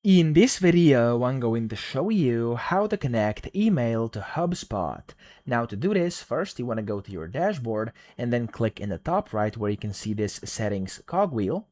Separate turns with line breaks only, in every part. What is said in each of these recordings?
In this video, I'm going to show you how to connect email to HubSpot. Now to do this, first you want to go to your dashboard and then click in the top right where you can see this settings cogwheel.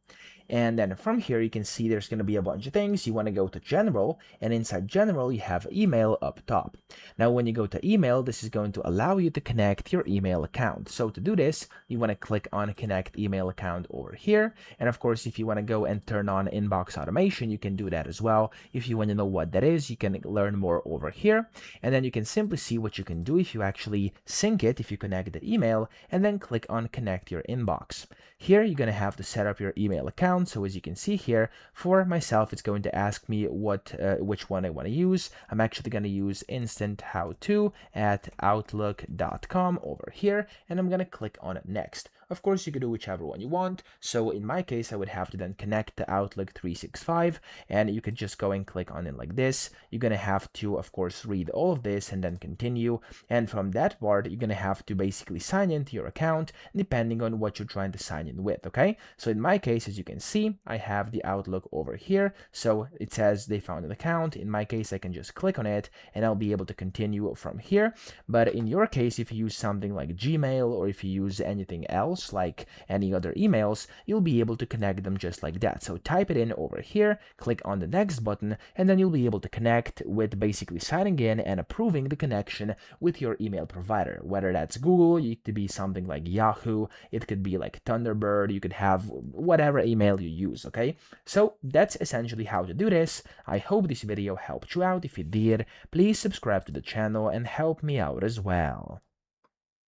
And then from here, you can see there's going to be a bunch of things. You want to go to general, and inside general, you have email up top. Now, when you go to email, this is going to allow you to connect your email account. So to do this, you want to click on connect email account over here. And of course, if you want to go and turn on inbox automation, you can do that as well. If you want to know what that is, you can learn more over here. And then you can simply see what you can do if you actually sync it, if you connect the email, and then click on connect your inbox. Here, you're going to have to set up your email account. So as you can see here, for myself, it's going to ask me which one I want to use. I'm actually going to use instanthowto@outlook.com over here, and I'm going to click on next. Of course, you can do whichever one you want. So in my case, I would have to then connect to Outlook 365, and you could just go and click on it like this. You're going to have to, of course, read all of this and then continue. And from that part, you're going to have to basically sign into your account depending on what you're trying to sign in with, okay? So in my case, as you can see, I have the Outlook over here. So it says they found an account. In my case, I can just click on it and I'll be able to continue from here. But in your case, if you use something like Gmail or if you use anything else, like any other emails, you'll be able to connect them just like that. So type it in over here, click on the next button, and then you'll be able to connect with basically signing in and approving the connection with your email provider. Whether that's Google, it could be something like Yahoo, it could be like Thunderbird, you could have whatever email you use, okay? So that's essentially how to do this. I hope this video helped you out. If it did, please subscribe to the channel and help me out as well.